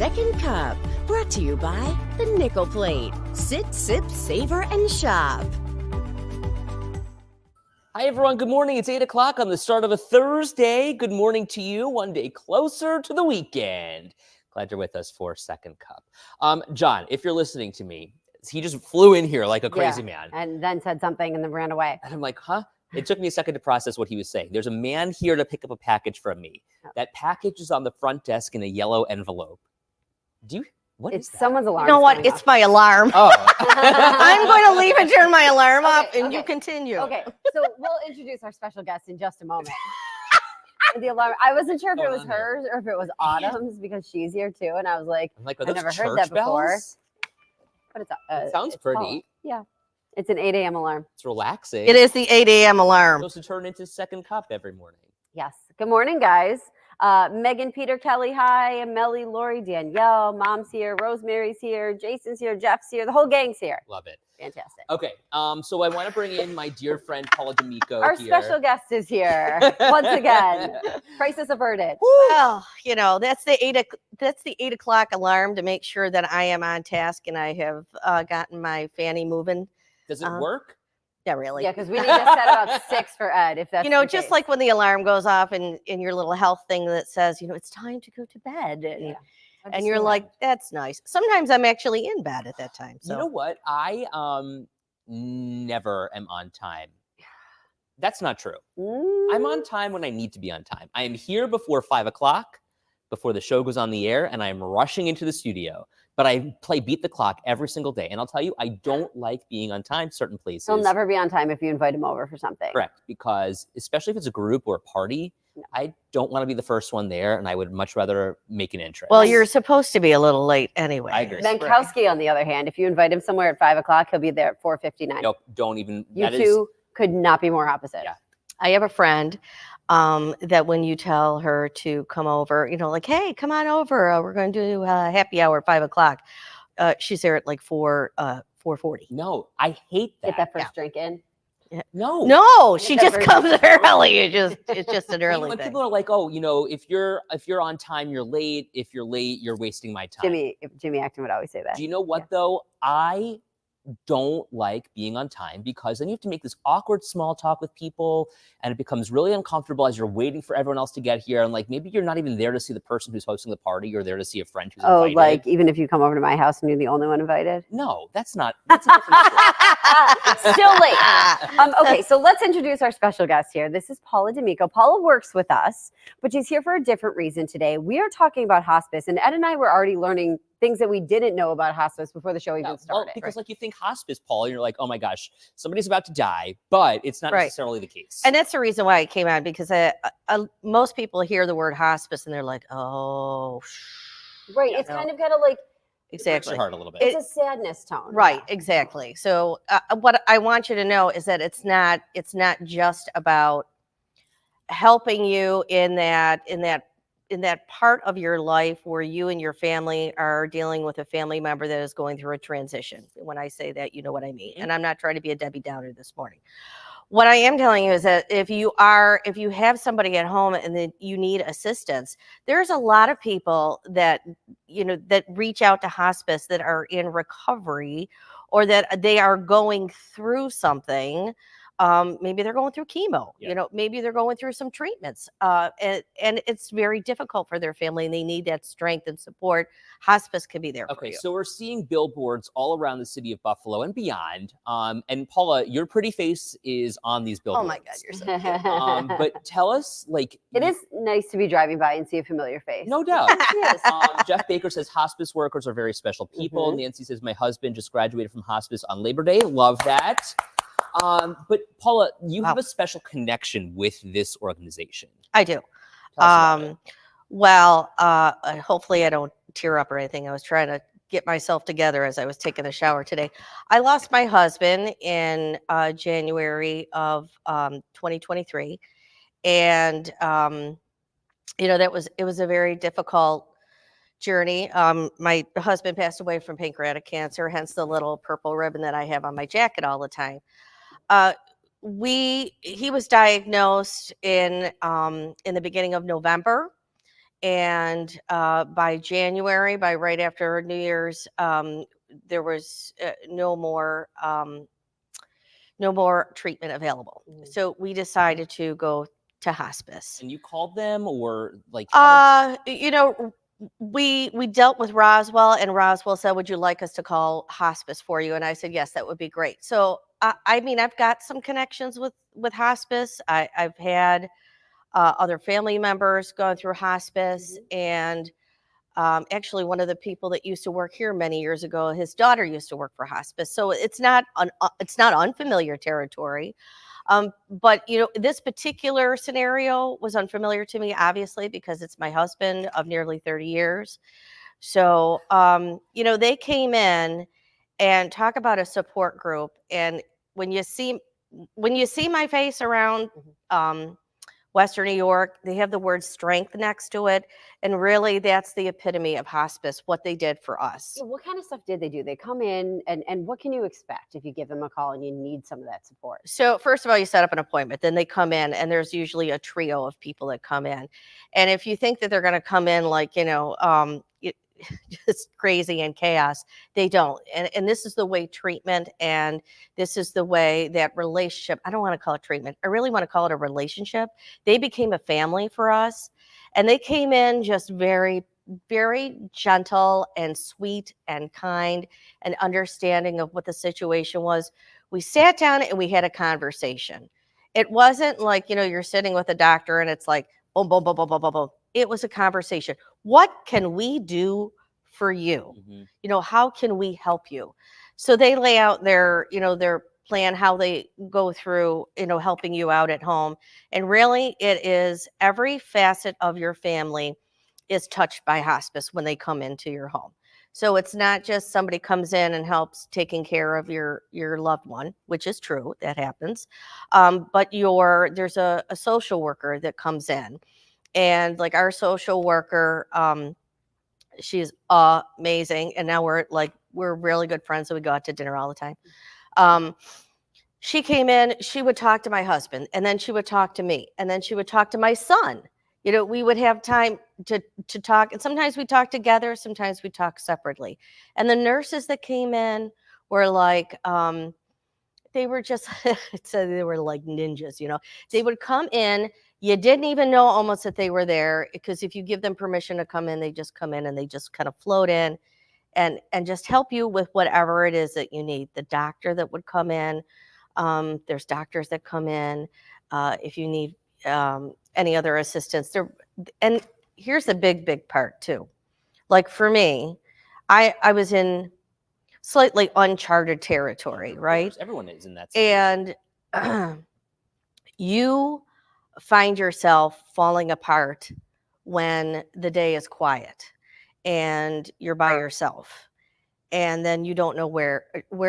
Second Cup, brought to you by the Nickel Plate. Sit, sip, savor, and shop. Hi, everyone. Good morning. It's 8 o'clock on the start of a Thursday. Good morning to you. One day closer to the weekend. Glad you're with us for Second Cup. John, if you're listening to me, he just flew in here like a crazy man. And then said something and then ran away. And I'm like, huh? It took me a second to process what he was saying. There's a man here to pick up a package from me. That package is on the front desk in a yellow envelope. What is that? Someone's alarm. You know what? It's my alarm. Oh. I'm going to leave and turn my alarm off, and you continue. Okay, so we'll introduce our special guest in just a moment. The alarm. I wasn't sure if it was hers or if it was Autumn's because she's here too, and I was like, I've never heard that before. But it sounds it's pretty. called, yeah, it's an 8 a.m. alarm. It's relaxing. It is the 8 a.m. alarm. It's supposed to turn into Second Cup every morning. Yes. Good morning, guys. Megan, Peter, Kelly, hi. Melly, Lori, Danielle, Mom's here. Rosemary's here. Jason's here. Jeff's here. The whole gang's here. Love it. Fantastic. Okay. So I want to bring in my dear friend Paula D'Amico. Our special guest is here once again. Crisis averted. Well, you know, that's the 8 o'clock alarm to make sure that I am on task and I have gotten my fanny moving. Does it work? Yeah, really. Yeah, because we need to set about 6 for Ed. If that's just case. Like when the alarm goes off in your little health thing that says, it's time to go to bed. And you're like, that's nice. Sometimes I'm actually in bed at that time. So. You know what? I never am on time. That's not true. I'm on time when I need to be on time. I am here before 5 o'clock, before the show goes on the air, and I am rushing into the studio. But I play beat the clock every single day. And I'll tell you, I don't like being on time certain places. He'll never be on time if you invite him over for something. Correct. Because especially if it's a group or a party, I don't want to be the first one there. And I would much rather make an entrance. Well, you're supposed to be a little late anyway. I agree. Menkowski, on the other hand, if you invite him somewhere at 5 o'clock, he'll be there at 4:59. Nope, don't even. You two could not be more opposite. Yeah. I have a friend that when you tell her to come over, like, hey, come on over. We're going to do happy hour at 5 o'clock. She's there at like 4:40. No, I hate that. Get that first drink in. Yeah. No, she just comes early. It's just an early when thing. people are like, oh, if you're on time, you're late. If you're late, you're wasting my time. Jimmy Acton would always say that. Do you know what though? I don't like being on time because then you have to make this awkward small talk with people and it becomes really uncomfortable as you're waiting for everyone else to get here. And like, maybe you're not even there to see the person who's hosting the party. You're there to see a friend who's invited. Like even if you come over to my house and you're the only one invited? No, that's a different story. Still late. Okay, so let's introduce our special guest here. This is Paula D'Amico. Paula works with us, but she's here for a different reason today. We are talking about hospice, and Ed and I were already learning things that we didn't know about hospice before the show even started. Well, because like you think hospice, Paul, and you're like, oh my gosh, somebody's about to die, but it's not necessarily the case. And that's the reason why I came on, because most people hear the word hospice and they're like, oh. Right, it's kind of got to like. Exactly. It heart a little bit. It's a sadness tone. Right, exactly. So what I want you to know is that it's not just about helping you in that part of your life where you and your family are dealing with a family member that is going through a transition. When I say that, you know what I mean. And I'm not trying to be a Debbie Downer this morning. What I am telling you is that if you have somebody at home and that you need assistance, there's a lot of people that reach out to hospice that are in recovery or that they are going through something. Maybe they're going through chemo, maybe they're going through some treatments, and it's very difficult for their family and they need that strength and support. Hospice can be there for you. Okay, so we're seeing billboards all around the city of Buffalo and beyond. And Paula, your pretty face is on these billboards. Oh my God, you're so cute. But tell us, like... It is nice to be driving by and see a familiar face. No doubt. Yes. Jeff Baker says hospice workers are very special people. Mm-hmm. Nancy says, my husband just graduated from hospice on Labor Day. Love that. But Paula, you have a special connection with this organization. I do. Hopefully I don't tear up or anything. I was trying to get myself together as I was taking a shower today. I lost my husband in January of 2023. And, it was a very difficult journey. My husband passed away from pancreatic cancer, hence the little purple ribbon that I have on my jacket all the time. He was diagnosed in the beginning of November, And by January, by right after New Year's, there was no more treatment available. So we decided to go to hospice. And you called them, or like? We dealt with Roswell, and Roswell said, "Would you like us to call hospice for you?" And I said, "Yes, that would be great." So I mean, I've got some connections with hospice. I've had other family members going through hospice, and actually, one of the people that used to work here many years ago, his daughter used to work for hospice. So it's not unfamiliar territory. But this particular scenario was unfamiliar to me, obviously, because it's my husband of nearly 30 years. So they came in and talk about a support group. And when you see my face around Western New York, they have the word strength next to it. And really, that's the epitome of hospice, what they did for us. Yeah, what kind of stuff did they do? They come in, and what can you expect if you give them a call and you need some of that support? So first of all, you set up an appointment, then they come in, and there's usually a trio of people that come in. And if you think that they're going to come in like, just crazy and chaos, they don't. And this is the way treatment, and this is the way that relationship, I don't want to call it treatment, I really want to call it a relationship. They became a family for us, and they came in just very, very gentle and sweet and kind and understanding of what the situation was. We sat down and we had a conversation. It wasn't like, you're sitting with a doctor and it's like, boom, boom, boom, boom, boom, boom, boom. It was a conversation. What can we do for you? How can we help you? So they lay out their plan, how they go through, helping you out at home. And really, it is every facet of your family is touched by hospice when they come into your home. So it's not just somebody comes in and helps taking care of your loved one, which is true, that happens. But there's a social worker that comes in, and like our social worker, she's amazing. And now we're really good friends. So we go out to dinner all the time. She came in, she would talk to my husband, and then she would talk to me, and then she would talk to my son. We would have time to talk, and sometimes we talk together, sometimes we talk separately. And the nurses that came in were like, they were just, so they were like ninjas, They would come in, you didn't even know almost that they were there, because if you give them permission to come in, they just come in and they just kind of float in and just help you with whatever it is that you need. The doctor that would come in, there's doctors that come in, if you need any other assistance there. And here's the big part too. Like for me, I was in slightly uncharted territory, right? Everyone is in that situation. And you find yourself falling apart when the day is quiet and you're by yourself, and then you don't know where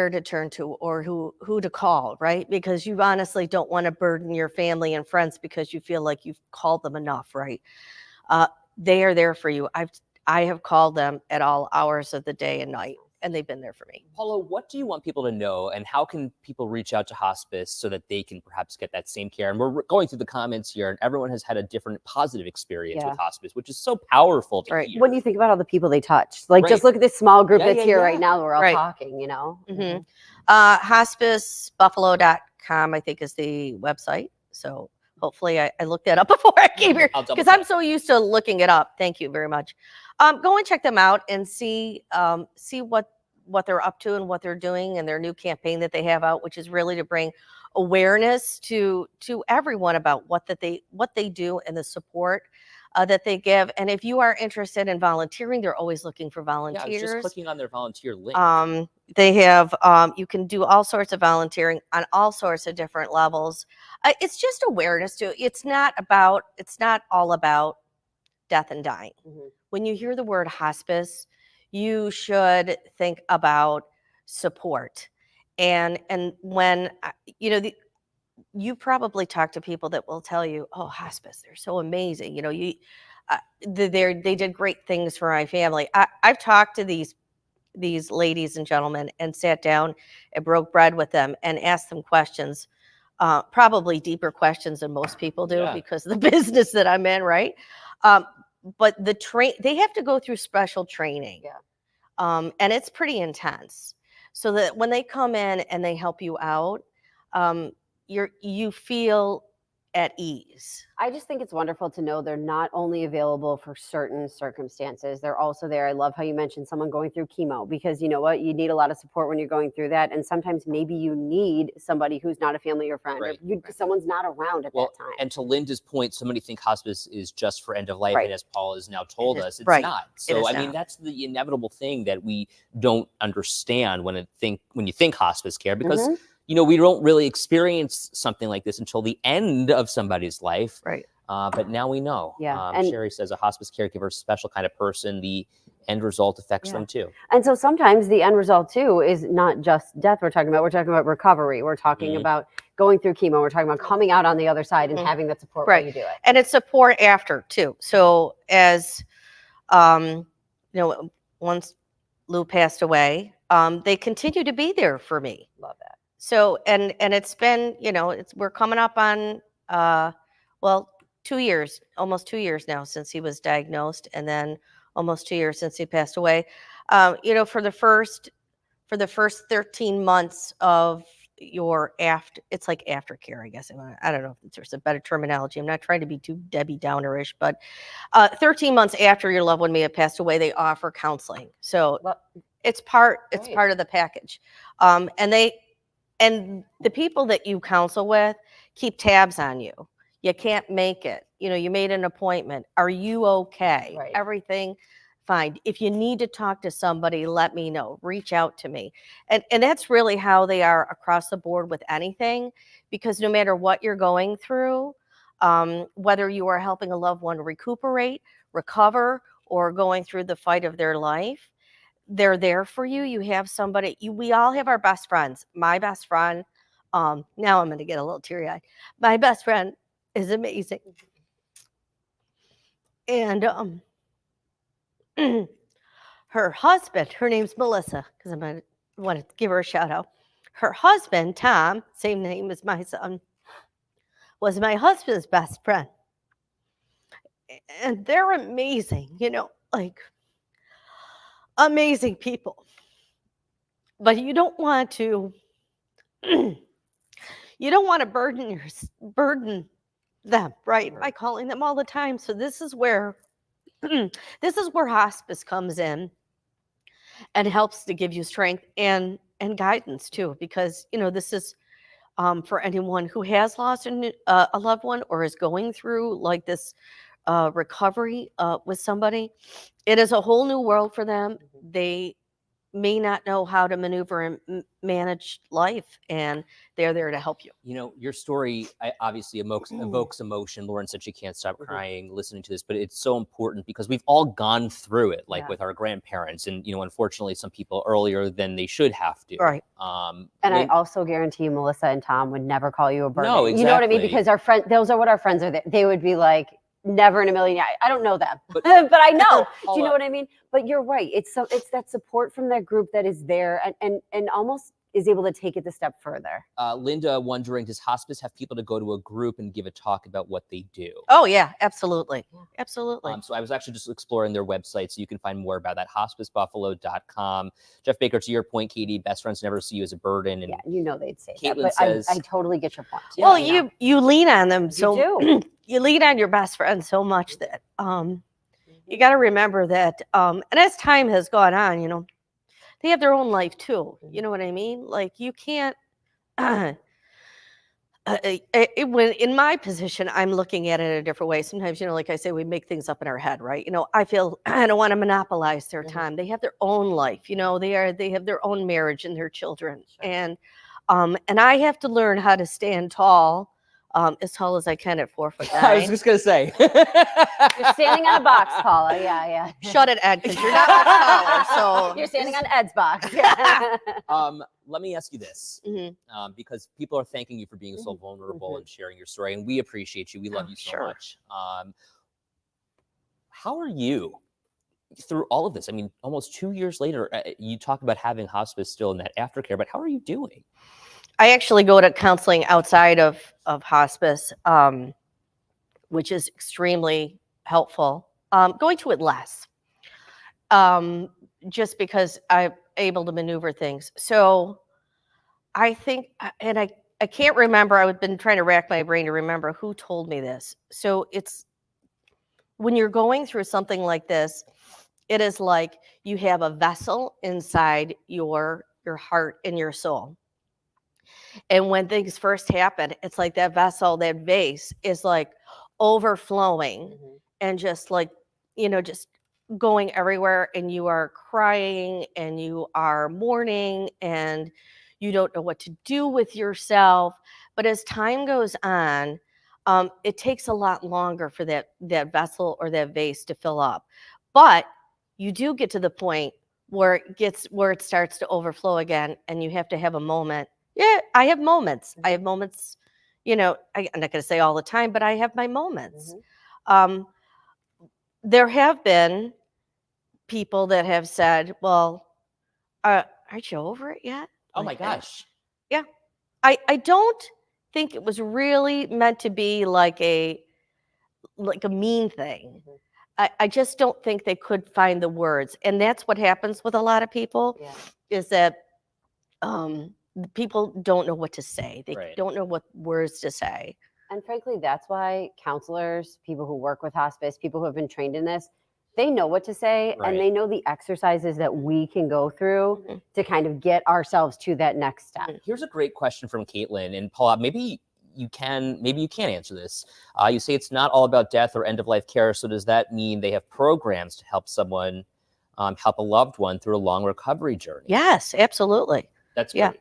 to turn to or who to call, right? Because you honestly don't want to burden your family and friends because you feel like you've called them enough, right? They are there for you. I have called them at all hours of the day and night, and they've been there for me. Paula, what do you want people to know, and how can people reach out to hospice so that they can perhaps get that same care? And we're going through the comments here, and everyone has had a different positive experience with hospice, which is so powerful to hear. When you think about all the people they touched, just look at this small group that's here right now. We're all talking, Hospicebuffalo.com, I think, is the website. So hopefully I looked that up before I came here, because I'm so used to looking it up. Thank you very much. Go and check them out and see what they're up to and what they're doing, and their new campaign that they have out, which is really to bring awareness to everyone about what they do and the support that they give. And if you are interested in volunteering, they're always looking for volunteers. Yeah, just clicking on their volunteer link. They have you can do all sorts of volunteering on all sorts of different levels. It's just awareness too. It's not all about death and dying. When you hear the word hospice, you should think about support. And when you probably talk to people that will tell you, oh, hospice, they're so amazing. They did great things for my family. I've talked to these ladies and gentlemen and sat down and broke bread with them and asked them questions, probably deeper questions than most people do because of the business that I'm in, right? but they have to go through special training. Yeah. And it's pretty intense. So that when they come in and they help you out, you feel at ease. I just think it's wonderful to know they're not only available for certain circumstances, they're also there. I love how you mentioned someone going through chemo, because you know what? You need a lot of support when you're going through that. And sometimes maybe you need somebody who's not a family or friend, Right. or someone's not around at that time. And to Linda's point, so many think hospice is just for end of life. Right. And as Paul has now told us, it's right. not. It So, is I mean, not. that's the inevitable thing that we don't understand when you think hospice care, because Mhm. we don't really experience something like this until the end of somebody's life. Right. But now we know. Yeah, and- Sherry says a hospice caregiver is a special kind of person. The end result affects them too. And so sometimes the end result too is not just death we're talking about recovery. We're talking about going through chemo. We're talking about coming out on the other side and having that support while you do it. And it's support after too. So as, once Lou passed away, they continue to be there for me. Love that. So, and it's been, we're coming up on, 2 years, almost 2 years now since he was diagnosed, and then almost 2 years since he passed away. For the first 13 months of your it's like aftercare, I guess. I don't know if there's a better terminology. I'm not trying to be too Debbie Downer-ish, but 13 months after your loved one may have passed away, they offer counseling. So it's part of the package. And the people that you counsel with keep tabs on you. You can't make it. You made an appointment. Are you okay? Right. Everything fine. If you need to talk to somebody, let me know. Reach out to me. And that's really how they are across the board with anything, because no matter what you're going through, whether you are helping a loved one recuperate, recover, or going through the fight of their life, they're there for you. You have somebody. We all have our best friends. My best friend, now I'm going to get a little teary-eyed. My best friend is amazing. And her husband, her name's Melissa, because I'm going to want to give her a shout out. Her husband, Tom, same name as my son, was my husband's best friend. And they're amazing, amazing people. But you don't want to burden them, right? By calling them all the time. So this is where hospice comes in and helps to give you strength and guidance too, because this is for anyone who has lost a loved one or is going through like this recovery with somebody. It is a whole new world for them. They may not know how to maneuver and manage life, and they're there to help you. Your story obviously evokes emotion. Lauren said she can't stop crying listening to this, but it's so important because we've all gone through it, like with our grandparents, and unfortunately some people earlier than they should have to. Right. And I also guarantee you, Melissa and Tom would never call you a burden. No, exactly. You know what I mean? Because those are what our friends are. They would be like, never in a million. I don't know them, but I know. Do you know what I mean? But you're right. It's that support from that group that is there and almost is able to take it a step further. Linda wondering, does hospice have people to go to a group and give a talk about what they do? Oh yeah, absolutely. Absolutely. So I was actually just exploring their website, so you can find more about that, hospicebuffalo.com. Jeff Baker, to your point, Katie, best friends never see you as a burden. And they'd say Caitlin that, but says, I totally get your point. Well, you lean on them. So You do. you lean on your best friend so much that you got to remember that, and as time has gone on, they have their own life too. You know what I mean? Like you can't. When in my position, I'm looking at it in a different way. Sometimes, like I say, we make things up in our head, right? I feel I don't want to monopolize their time. They have their own life. They have their own marriage and their children, and I have to learn how to stand tall. As tall as I can at 4'9". I was just gonna say, You're standing on a box, Paula. Yeah. Shut it, Ed, because you're not much taller. So You're standing on Ed's box. let me ask you this, because people are thanking you for being so vulnerable and sharing your story, and we appreciate you. We love you so much. How are you through all of this? I mean, almost 2 years later, you talk about having hospice still in that aftercare, but how are you doing? I actually go to counseling outside of hospice, which is extremely helpful. going to it less, just because I'm able to maneuver things. So I think, and I can't remember, I've been trying to rack my brain to remember who told me this. So it's when you're going through something like this, it is like you have a vessel inside your heart and your soul. And when things first happen, it's like that vessel, that vase is like overflowing and just like, just going everywhere, and you are crying and you are mourning and you don't know what to do with yourself. But as time goes on, it takes a lot longer for that vessel or that vase to fill up. But you do get to the point where it starts to overflow again, and you have to have a moment. Yeah, I have moments. I have moments, I'm not going to say all the time, but I have my moments. There have been people that have said, well, aren't you over it yet? Oh my gosh. Yeah. I don't think it was really meant to be like a mean thing. I just don't think they could find the words. And that's what happens with a lot of people, is that people don't know what to say. They don't know what words to say. And frankly, that's why counselors, people who work with hospice, people who have been trained in this, they know what to say, and they know the exercises that we can go through to kind of get ourselves to that next step. Here's a great question from Caitlin. And Paula, maybe you can answer this. You say it's not all about death or end-of-life care. So does that mean they have programs to help someone, help a loved one through a long recovery journey? Yes, absolutely. That's great.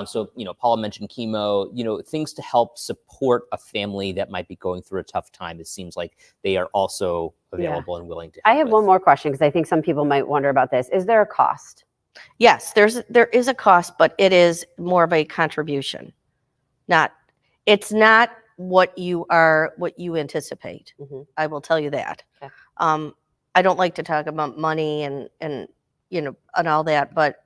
So, Paula mentioned chemo, things to help support a family that might be going through a tough time. It seems like they are also available and willing to help. I have one more question, because I think some people might wonder about this. Is there a cost? Yes, there is a cost, but it is more of a contribution. It's not what you anticipate. I will tell you that. Okay. I don't like to talk about money and all that, but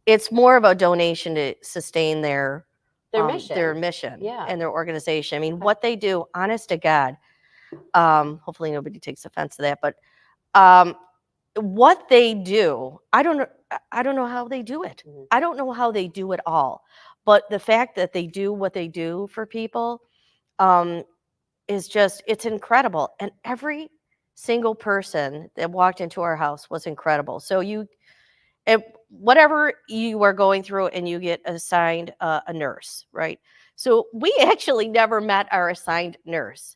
it's more of a donation to sustain their mission and their organization. I mean, what they do, honest to God, hopefully nobody takes offense to that, but what they do, I don't know how they do it. I don't know how they do it all. But the fact that they do what they do for people is it's incredible. And every single person that walked into our house was incredible. So whatever you are going through, and you get assigned a nurse, right? So we actually never met our assigned nurse.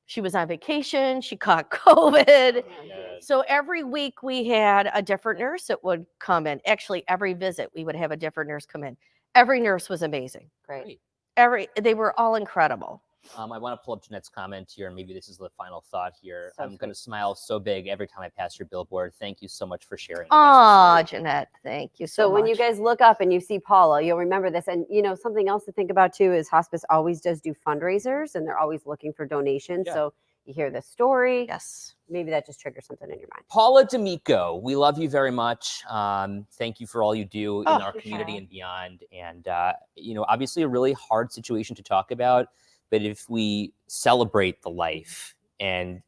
She was on vacation. She caught COVID. So every week we had a different nurse that would come in. Actually, every visit we would have a different nurse come in. Every nurse was amazing. Great. They were all incredible. I want to pull up Jeanette's comment here, and maybe this is the final thought here. I'm going to smile so big every time I pass your billboard. Thank you so much for sharing. Oh, Jeanette, thank you so much. When you guys look up and you see Paula, you'll remember this. And, something else to think about, too, is hospice always does do fundraisers, and they're always looking for donations. So you hear this story. Yes. Maybe that just triggers something in your mind. Paula D'Amico, we love you very much. Thank you for all you do in our community and beyond. And, obviously a really hard situation to talk about. But if we celebrate the life and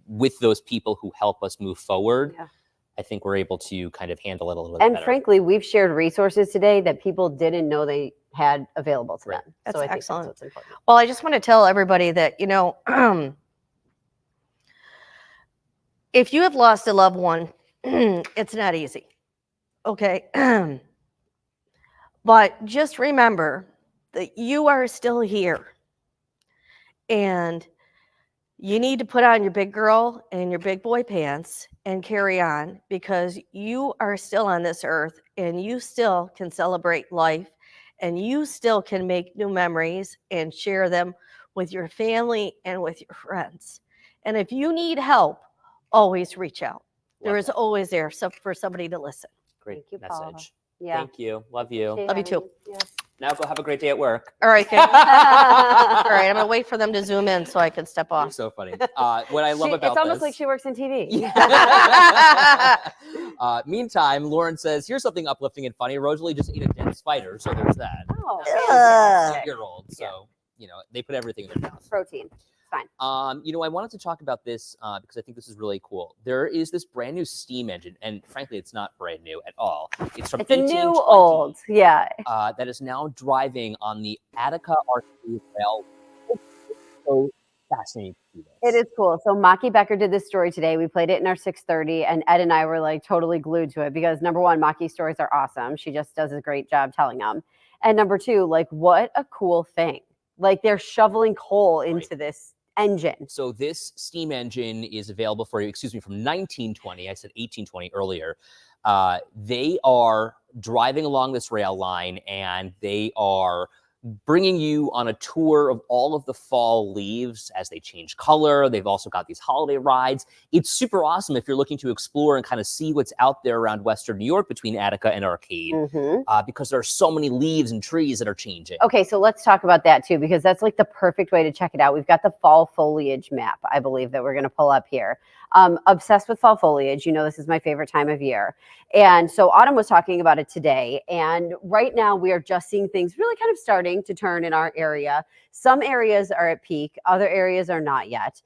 with those people who help us move forward, I think we're able to kind of handle it a little bit better. And frankly, we've shared resources today that people didn't know they had available to them. That's so I think excellent. that's what's important. Well, I just want to tell everybody that, if you have lost a loved one, it's not easy. Okay. But just remember that you are still here. And you need to put on your big girl and your big boy pants and carry on, because you are still on this earth, and you still can celebrate life, and you still can make new memories and share them with your family and with your friends. And if you need help, always reach out. There is always there for somebody to listen. Great message. Paula. Yeah. Thank you. Love you. Love you too. Yes. Now go have a great day at work. All right. All right. I'm going to wait for them to zoom in so I can step You're off. so funny. What I love about it's almost this, like she works in TV. Meantime, Lauren says, here's something uplifting and funny. Rosalie just ate a dead spider, so there's that. Oh, Ugh. 8-year-old. So, they put everything in their mouth. protein. fine. You know, I wanted to talk about this because I think this is really cool. There is this brand new steam engine, and frankly, it's not brand new at all. It's from It's a 1820, new old, yeah. that is now driving on the Attica Arcade Rail. It's so fascinating to see It this. is cool. So Maki Becker did this story today. We played it in our 6:30, and Ed and I were like totally glued to it because number one, Maki's stories are awesome. She just does a great job telling them. And number two, like what a cool thing. Like they're shoveling coal into this engine. So this steam engine is available for you, excuse me, from 1920. I said 1820 earlier. They are driving along this rail line and they are bringing you on a tour of all of the fall leaves as they change color. They've also got these holiday rides. It's super awesome if you're looking to explore and kind of see what's out there around Western New York between Attica and Arcade, because there are so many leaves and trees that are changing. Okay, so let's talk about that too, because that's like the perfect way to check it out. We've got the fall foliage map, I believe, that we're going to pull up here. Obsessed with fall foliage. You know, this is my favorite time of year. And so Autumn was talking about it today. And right now we are just seeing things really kind of starting to turn in our area. Some areas are at peak, other areas are not yet.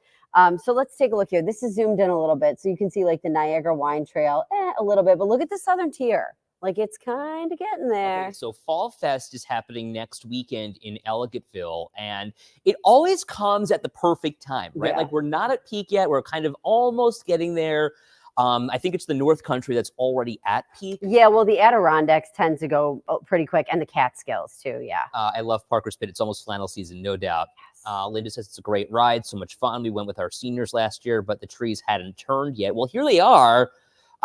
So let's take a look here. This is zoomed in a little bit. So you can see like the Niagara Wine Trail, a little bit, but look at the southern tier. Like it's kind of getting there. Okay, so Fall Fest is happening next weekend in Ellicottville, and it always comes at the perfect time, right? Yeah. Like we're not at peak yet. We're kind of almost getting there. I think it's the North Country that's already at peak. Yeah, well, the Adirondacks tend to go pretty quick, and the Catskills too, yeah. I love Parker's Pit. It's almost flannel season, no doubt. Yes. Linda says it's a great ride, so much fun. We went with our seniors last year, but the trees hadn't turned yet. Well, here they are.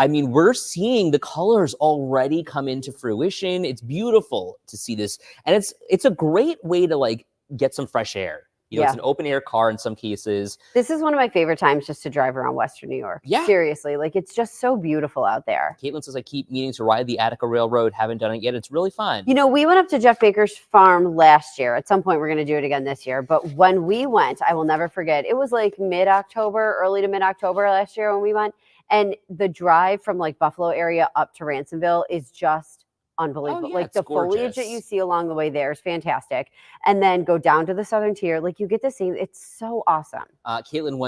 I mean, we're seeing the colors already come into fruition. It's beautiful to see this. And it's a great way to like get some fresh air. You know, it's an open air car in some cases. This is one of my favorite times just to drive around Western New York. Yeah. Seriously, like it's just so beautiful out there. Caitlin says, I keep meaning to ride the Attica Railroad. Haven't done it yet. It's really fun. You know, we went up to Jeff Baker's farm last year. At some point, we're going to do it again this year. But when we went, I will never forget. It was like mid-October, early to mid-October last year when we went. And the drive from like Buffalo area up to Ransomville is just unbelievable. Oh, yeah, like the foliage that you see along the way there is fantastic. And then go down to the southern tier. Like you get to see, it's so awesome. Caitlin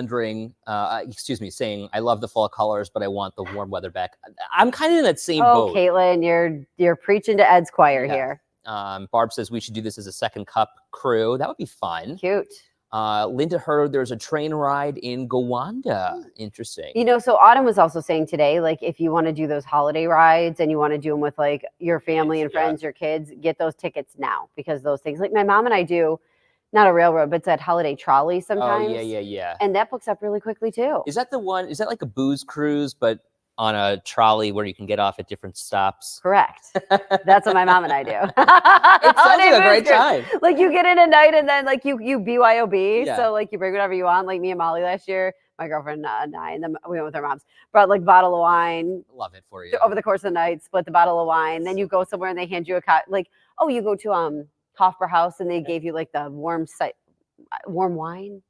saying, I love the fall colors, but I want the warm weather back. I'm kind of in that same boat. Caitlin, you're preaching to Ed's choir here. Barb says we should do this as a second cup crew. That would be fun. Cute. Linda heard there's a train ride in Gowanda. Interesting. You know, so Autumn was also saying today, like if you want to do those holiday rides and you want to do them with like your family and friends, your kids, get those tickets now because those things, like my mom and I do, not a railroad, but it's at holiday trolley sometimes. Oh, yeah. And that books up really quickly too. Is that the one? Is that like a booze cruise, but on a trolley where you can get off at different stops? Correct. That's what my mom and I do. It sounds like a great time. Like you get in at night and then like you BYOB. Yeah. So like you bring whatever you want. Like me and Molly last year, my girlfriend and I, and then we went with our moms, brought like bottle of wine. Love it for you. Over the course of the night, split the bottle of wine. Then you go somewhere and they hand you a you go to Hofbrauhaus and they gave you like the warm wine.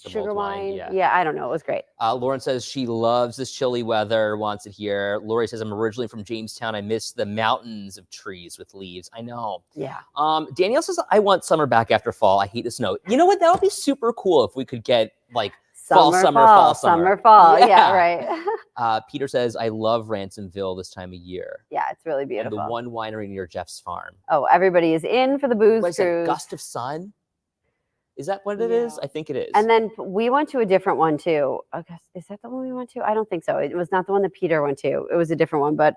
Sugar wine. Yeah, I don't know. It was great. Lauren says she loves this chilly weather, wants it here. Lori says, I'm originally from Jamestown. I miss the mountains of trees with leaves. I know. Yeah. Danielle says, I want summer back after fall. I hate the snow. You know what? That would be super cool if we could get like fall. Yeah, right. Peter says, I love Ransomville this time of year. Yeah, it's really beautiful. And the one winery near Jeff's farm. Oh, everybody is in for the booze What is cruise. it, Gust of Sun? Is that what it is? I think it is. And then we went to a different one too. Okay, is that the one we went to? I don't think so. It was not the one that Peter went to. It was a different one, but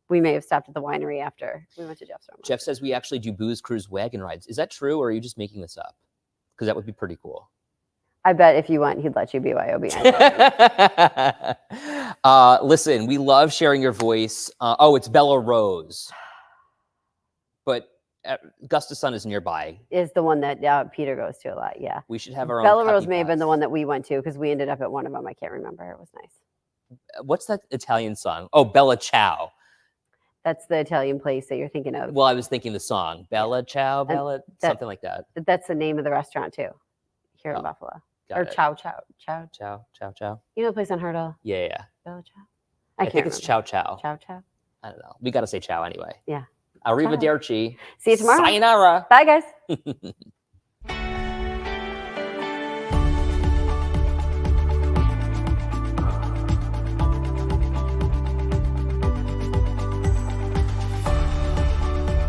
we may have stopped at the winery after we went to Jeff's farm. Jeff says we actually do booze cruise wagon rides. Is that true, or are you just making this up? Because that would be pretty cool. I bet if you went, he'd let you BYOB. Listen, we love sharing your voice. It's Bella Rose. But Gust of Sun is nearby. Is the one that Peter goes to a lot, yeah. We should have our own. Bella Rose may have been the one that we went to because we ended up at one of them. I can't remember. It was nice. What's that Italian song? Oh, Bella Ciao. That's the Italian place that you're thinking of. Well, I was thinking the song. Bella Ciao, something like that. That's the name of the restaurant too, here in Buffalo. Or Chow. You know the place on Hurdle? Yeah. Bella Ciao. I think it's Chow Chow. Chow Chow. I don't know. We got to say ciao anyway. Yeah. Arrivederci. See you tomorrow. Sayonara. Bye, guys.